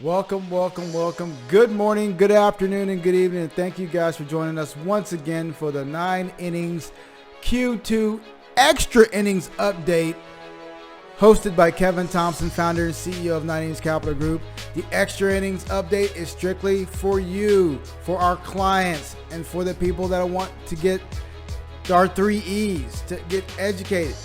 Welcome, welcome, welcome. Good morning, good afternoon, and good evening. And thank you guys for joining us once again for the 9 innings Q2 extra innings update hosted by Kevin Thompson, founder and CEO of 9 Innings Capital Group. The extra innings update is strictly for you, for our clients, and for the people that want to get our 3 E's, to get educated,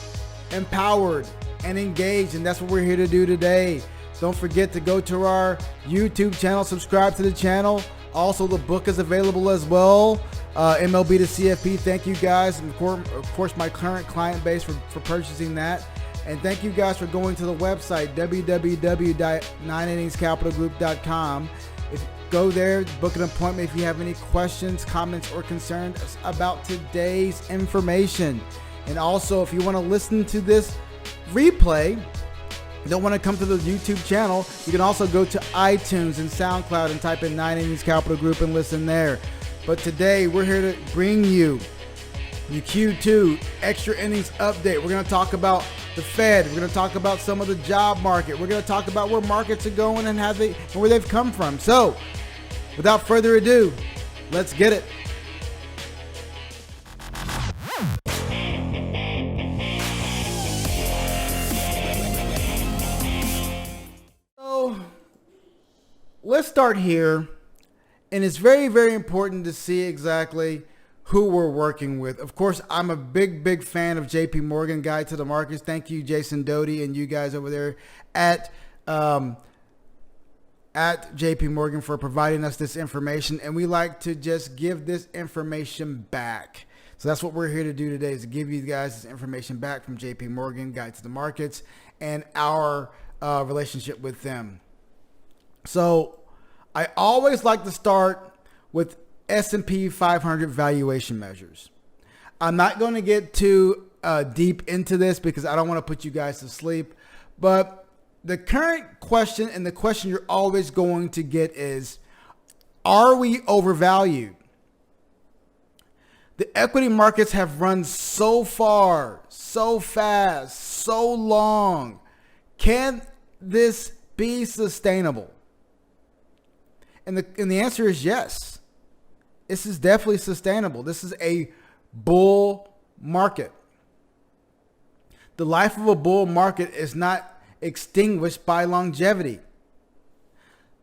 empowered, and engaged. And that's what we're here to do today. Don't forget to go to our YouTube channel, subscribe to the channel. Also, the book is available as well. MLB to CFP. Thank you guys. And of course, my current client base for purchasing that. And thank you guys for going to the website, www.9inningscapitalgroup.com. Go there, book an appointment if you have any questions, comments, or concerns about today's information. And also, if you want to listen to this replay, you don't want to come to the YouTube channel, you can also go to iTunes and SoundCloud and type in 9 Innings Capital Group and listen there. But today we're here to bring you the Q2 extra innings update. We're going to talk about the Fed. We're going to talk about some of the job market. We're going to talk about where markets are going and where they've come from. So without further ado, let's get it. Let's start here, and it's very, very important to see exactly who we're working with. Of course, I'm a big fan of JP Morgan, Guide to the Markets. Thank you, Jason Doty, and you guys over there at JP Morgan for providing us this information, and we like to just give this information back. So that's what we're here to do today, is to give you guys this information back from JP Morgan, Guide to the Markets, and our relationship with them. So I always like to start with S&P 500 valuation measures. I'm not going to get too deep into this because I don't want to put you guys to sleep. But the current question, and the question you're always going to get, is, are we overvalued? The equity markets have run so far, so fast, so long. Can this be sustainable? And the answer is yes. This is definitely sustainable. This is a bull market. The life of a bull market is not extinguished by longevity.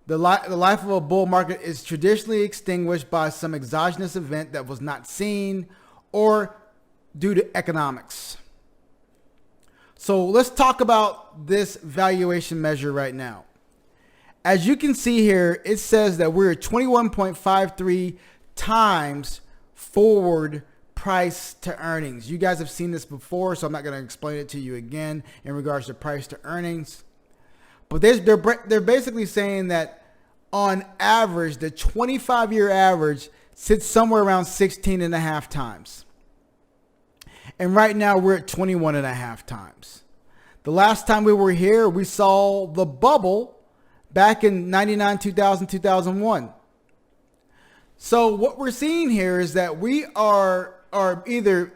The life of a bull market is traditionally extinguished by some exogenous event that was not seen or due to economics. So let's talk about this valuation measure right now. As you can see here, it says that we're at 21.53 times forward price to earnings. You guys have seen this before, so I'm not going to explain it to you again in regards to price to earnings. But they're basically saying that on average, the 25-year average sits somewhere around 16.5 times. And right now we're at 21.5 times. The last time we were here, we saw the bubble back in 99, 2000, 2001. So what we're seeing here is that we are either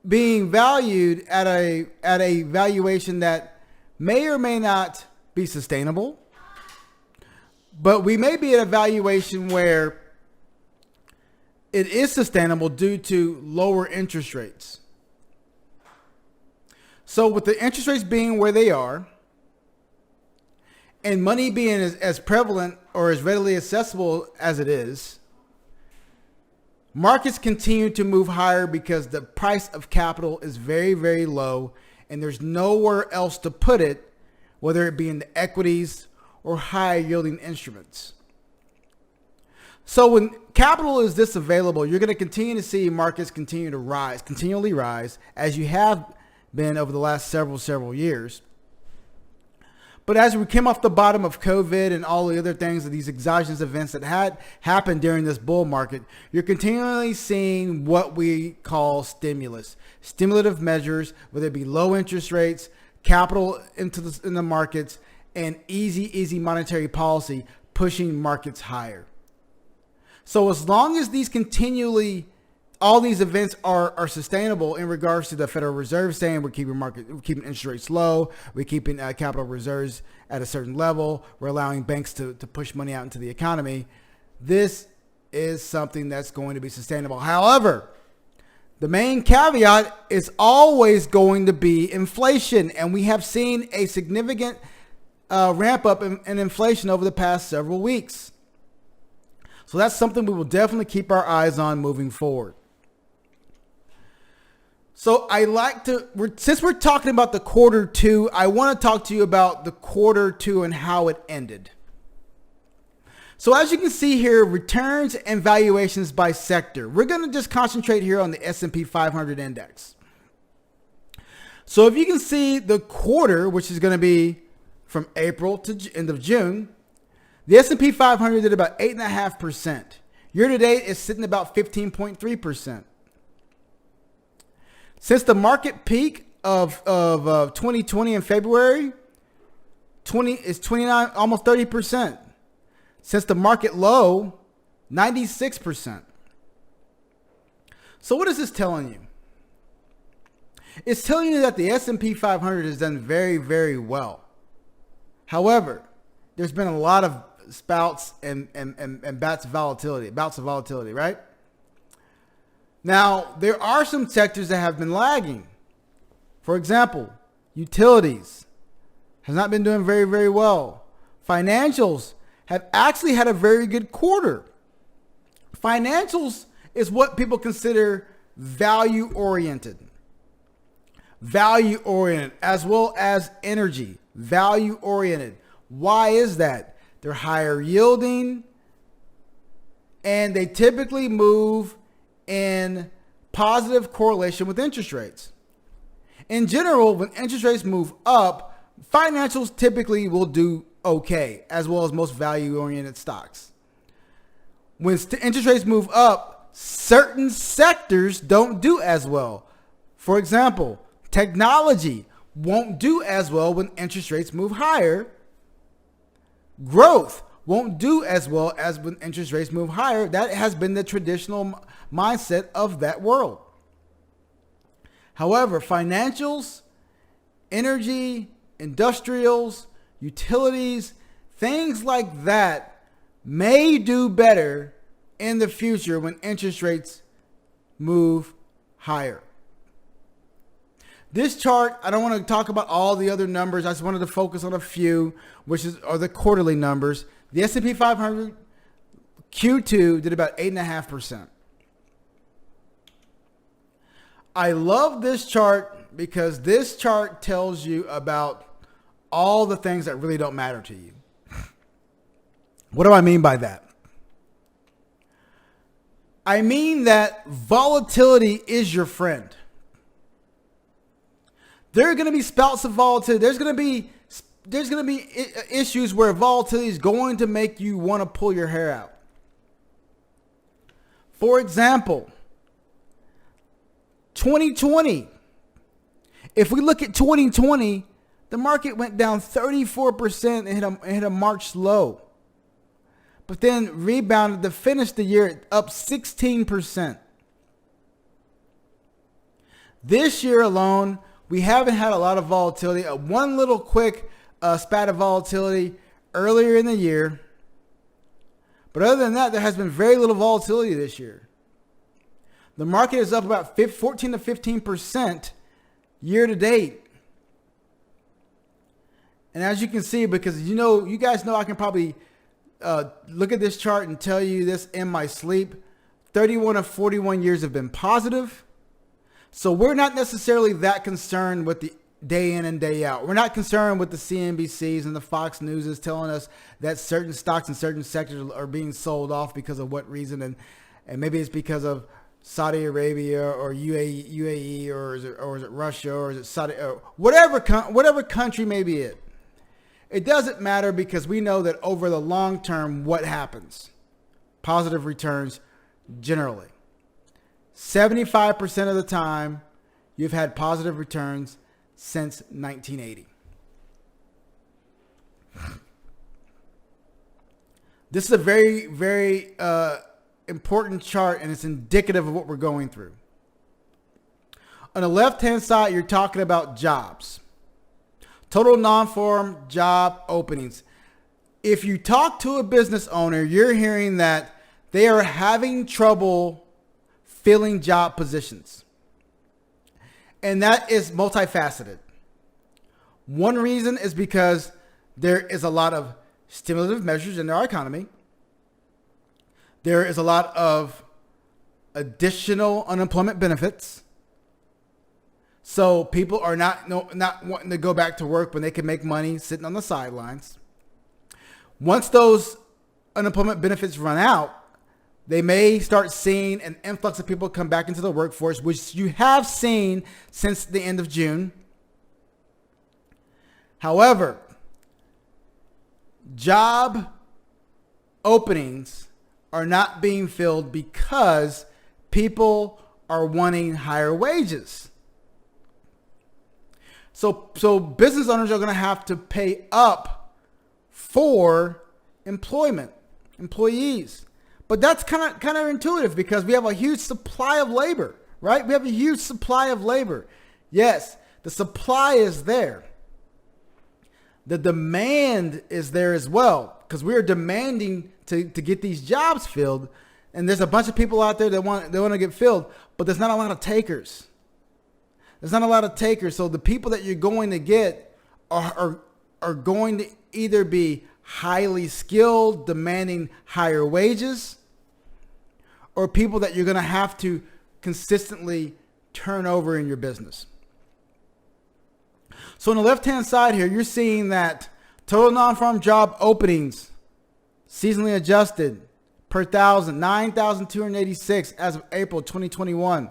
being valued at a valuation that may or may not be sustainable, but we may be at a valuation where it is sustainable due to lower interest rates. So with the interest rates being where they are, and money being as prevalent or as readily accessible as it is, markets continue to move higher because the price of capital is very, very low, and there's nowhere else to put it, whether it be in the equities or high yielding instruments. So when capital is this available, you're going to continue to see markets continually rise, as you have been over the last several years. But as we came off the bottom of COVID and all the other things, these exogenous events that had happened during this bull market, you're continually seeing what we call stimulative measures, whether it be low interest rates, capital in the markets, and easy monetary policy pushing markets higher. So as long as these continually all these events are sustainable in regards to the Federal Reserve saying we're keeping interest rates low, we're keeping capital reserves at a certain level, we're allowing banks to push money out into the economy. This is something that's going to be sustainable. However, the main caveat is always going to be inflation, and we have seen a significant ramp up in inflation over the past several weeks. So that's something we will definitely keep our eyes on moving forward. So since we're talking about the quarter two, I want to talk to you about the quarter two and how it ended. So as you can see here, returns and valuations by sector. We're going to just concentrate here on the S&P 500 index. So if you can see the quarter, which is going to be from April to end of June, the S&P 500 did about 8.5%. Year to date is sitting about 15.3%. Since the market peak of 2020 in February, 29, almost 30%. Since the market low, 96%. So what is this telling you? It's telling you that the S&P 500 has done very, very well. However, there's been a lot of bouts of volatility, right? Now, there are some sectors that have been lagging. For example, utilities has not been doing very, very well. Financials have actually had a very good quarter. Financials is what people consider value-oriented. Value-oriented, as well as energy. Value-oriented. Why is that? They're higher yielding, and they typically move in positive correlation with interest rates. In general, when interest rates move up, financials typically will do okay, as well as most value-oriented stocks. When interest rates move up, certain sectors don't do as well. For example, technology won't do as well when interest rates move higher. Growth won't do as well as when interest rates move higher. That has been the traditional mindset of that world. However, financials, energy, industrials, utilities, things like that may do better in the future when interest rates move higher. This chart, I don't want to talk about all the other numbers. I just wanted to focus on a few, which are the quarterly numbers. The S&P 500 Q2 did about 8.5%. I love this chart because this chart tells you about all the things that really don't matter to you. What do I mean by that? I mean that volatility is your friend. There are going to be spouts of volatility. There's going to be issues where volatility is going to make you want to pull your hair out. For example, 2020. If we look at 2020, the market went down 34% and hit a March low, but then rebounded to finish the year up 16%. This year alone, we haven't had a lot of volatility. One little quick spat of volatility earlier in the year. But other than that, there has been very little volatility this year. The market is up about 14 to 15% year to date. And as you can see, because you guys know I can probably look at this chart and tell you this in my sleep. 31 of 41 years have been positive. So we're not necessarily that concerned with the day in and day out. We're not concerned with the CNBCs and the Fox News is telling us that certain stocks and certain sectors are being sold off because of what reason. And maybe it's because of Saudi Arabia or UAE or is it Russia or is it Saudi or whatever country may be it. It doesn't matter because we know that over the long term, what happens? Positive returns generally. 75% of the time, you've had positive returns since 1980. This is a very, very important chart, and it's indicative of what we're going through. On the left-hand side, you're talking about jobs. Total non-farm job openings. If you talk to a business owner, you're hearing that they are having trouble filling job positions. And that is multifaceted. One reason is because there is a lot of stimulative measures in our economy. There is a lot of additional unemployment benefits. So people are not wanting to go back to work when they can make money sitting on the sidelines. Once those unemployment benefits run out, they may start seeing an influx of people come back into the workforce, which you have seen since the end of June. However, job openings are not being filled because people are wanting higher wages. So business owners are going to have to pay up for employees. But that's kind of intuitive because we have a huge supply of labor, right? We have a huge supply of labor. Yes, the supply is there. The demand is there as well because we are demanding to get these jobs filled. And there's a bunch of people out there that want to get filled, but there's not a lot of takers. There's not a lot of takers. So the people that you're going to get are going to either be highly skilled, demanding higher wages, or people that you're going to have to consistently turn over in your business. So on the left-hand side here, you're seeing that total non-farm job openings, seasonally adjusted per 1,000, 9,286 as of April 2021.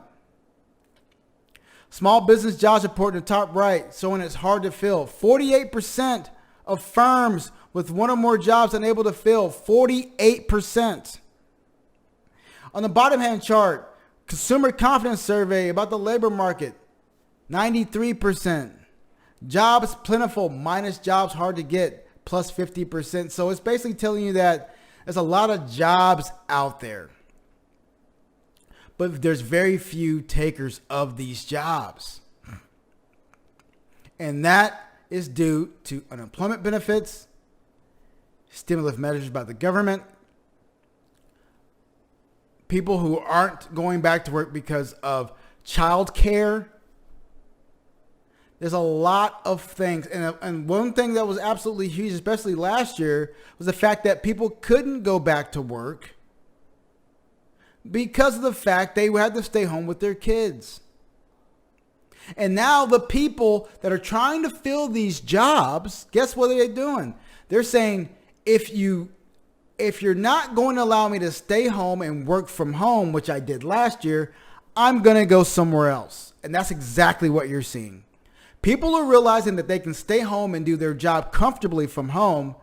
Small business jobs report in the top right, showing it's hard to fill. 48% of firms with one or more jobs unable to fill. 48%. On the bottom hand chart, consumer confidence survey about the labor market, 93%. Jobs plentiful minus jobs hard to get, plus 50%. So it's basically telling you that there's a lot of jobs out there, but there's very few takers of these jobs. And that is due to unemployment benefits, stimulative measures by the government, people who aren't going back to work because of child care. There's a lot of things. And one thing that was absolutely huge, especially last year, was the fact that people couldn't go back to work because of the fact they had to stay home with their kids. And now the people that are trying to fill these jobs, guess what they're doing? They're saying, if you're not going to allow me to stay home and work from home, which I did last year, I'm going to go somewhere else. And that's exactly what you're seeing. People are realizing that they can stay home and do their job comfortably from home,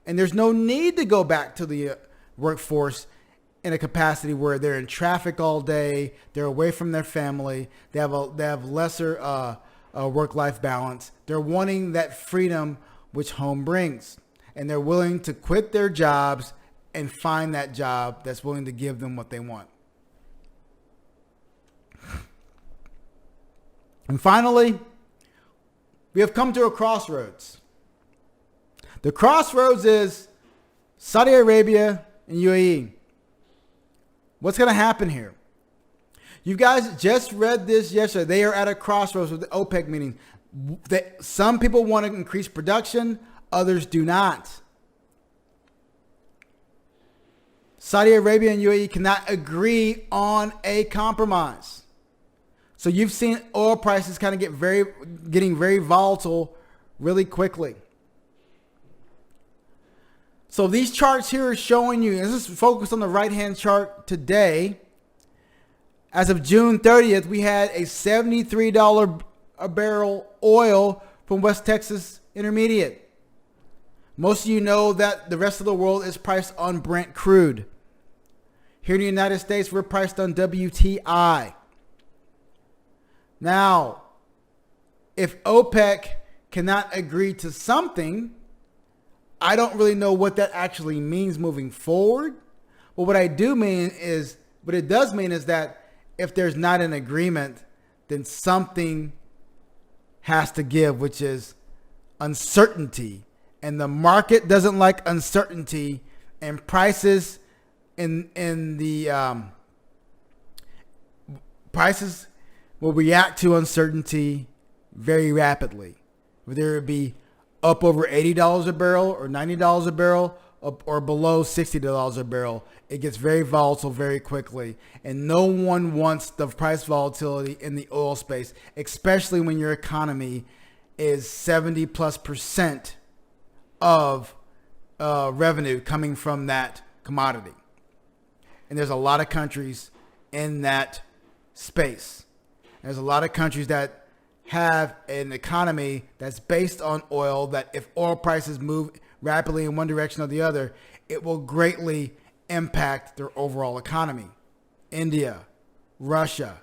and there's no need to go back to the workforce in a capacity where they're in traffic all day, they're away from their family, they have lesser work-life balance. They're wanting that freedom which home brings, and they're willing to quit their jobs and find that job that's willing to give them what they want. And finally, we have come to a crossroads. The crossroads is Saudi Arabia and UAE. What's going to happen here? You guys just read this yesterday. They are at a crossroads with the OPEC meeting. Some people want to increase production, others do not. Saudi Arabia and UAE cannot agree on a compromise. So you've seen oil prices kind of getting very volatile really quickly. So these charts here are showing you, this is focused on the right-hand chart today. As of June 30th, we had a $73 a barrel oil from West Texas Intermediate. Most of you know that the rest of the world is priced on Brent crude. Here in the United States, we're priced on WTI. Now, if OPEC cannot agree to something, I don't really know what that actually means moving forward, Well, what it does mean is that if there's not an agreement, then something has to give, which is uncertainty. And the market doesn't like uncertainty, and prices prices will react to uncertainty very rapidly, whether it be up over $80 a barrel or $90 a barrel or below $60 a barrel. It gets very volatile very quickly, and no one wants the price volatility in the oil space, especially when your economy is 70+% of revenue coming from that commodity. And there's a lot of countries in that space. There's a lot of countries that have an economy that's based on oil, that if oil prices move rapidly in one direction or the other, it will greatly impact their overall economy. India, Russia.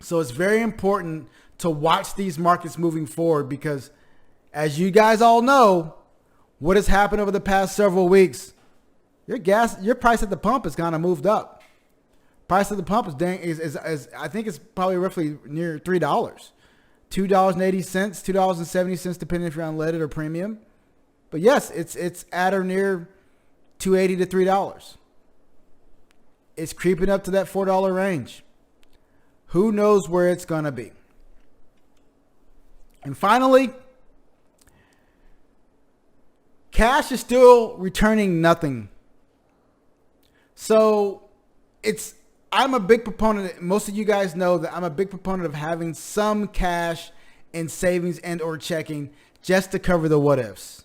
So it's very important to watch these markets moving forward, because as you guys all know, what has happened over the past several weeks, your price at the pump has kind of moved up. Price at the pump is I think it's probably roughly near $3. $2.80, $2.70, depending if you're unleaded or premium. But yes, it's at or near $2.80 to $3. It's creeping up to that $4 range. Who knows where it's going to be? And finally, cash is still returning nothing. So I'm a big proponent. Most of you guys know that I'm a big proponent of having some cash in savings and or checking just to cover the what ifs.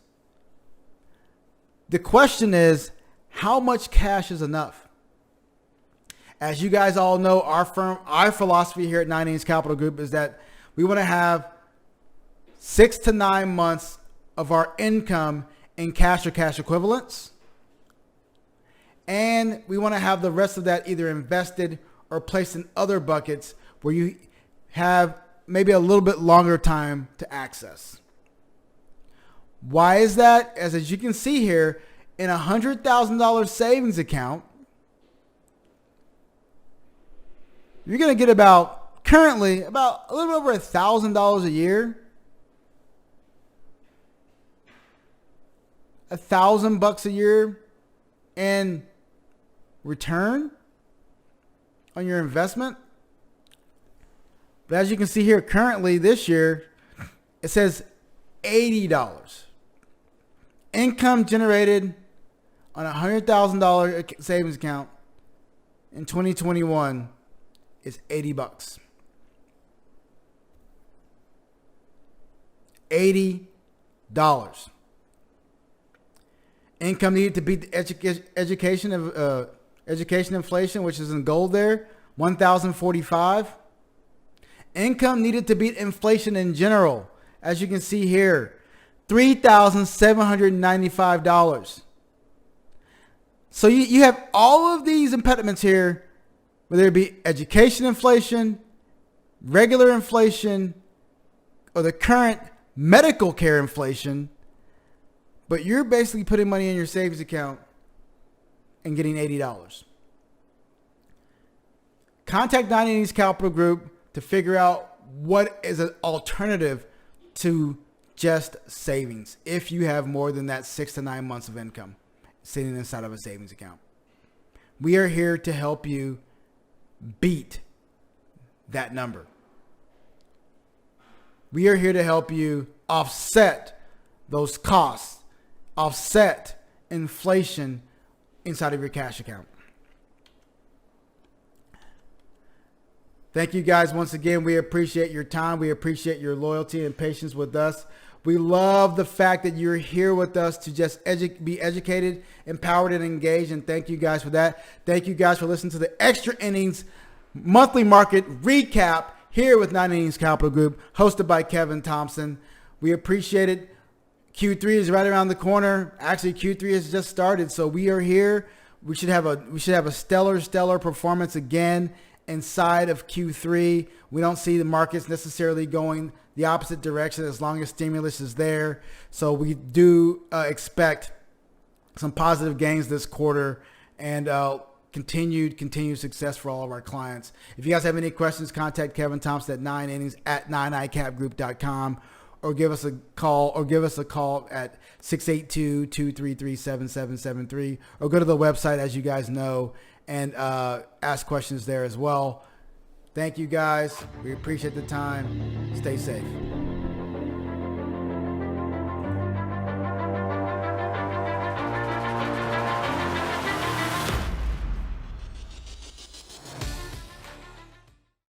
The question is, how much cash is enough? As you guys all know, our philosophy here at Innings Capital Group is that we want to have 6 to 9 months of our income in cash or cash equivalents. And we want to have the rest of that either invested or placed in other buckets where you have maybe a little bit longer time to access. Why is that? As you can see here, in a $100,000 savings account, you're going to get currently about a little over $1,000 a year. $1,000 a year in return on your investment. But as you can see here, currently this year, it says $80. Income generated on a $100,000 savings account in 2021 is $80. $80. Income needed to beat the education inflation, which is in gold there, 1,045. Income needed to beat inflation in general, as you can see here, $3,795. So you have all of these impediments here, whether it be education inflation, regular inflation, or the current medical care inflation, but you're basically putting money in your savings account and getting $80. Contact Innings Capital Group to figure out what is an alternative to just savings if you have more than that 6 to 9 months of income sitting inside of a savings account. We are here to help you beat that number. We are here to help you offset those costs, offset inflation inside of your cash account. Thank you guys once again. We appreciate your time. We appreciate your loyalty and patience with us. We love the fact that you're here with us to just be educated, empowered, and engaged. And thank you guys for that. Thank you guys for listening to the Extra Innings Monthly Market Recap here with Innings Capital Group, hosted by Kevin Thompson. We appreciate it. Q3 is right around the corner. Actually, Q3 has just started, so we are here. We should have a stellar performance again inside of Q3. We don't see the markets necessarily going the opposite direction as long as stimulus is there. So we do expect some positive gains this quarter, and continued success for all of our clients. If you guys have any questions, contact Kevin Thompson at 9innings at 9icapgroup.com, or give us a call at 682-233-7773, or go to the website, as you guys know, and ask questions there as well. Thank you guys. We appreciate the time. Stay safe.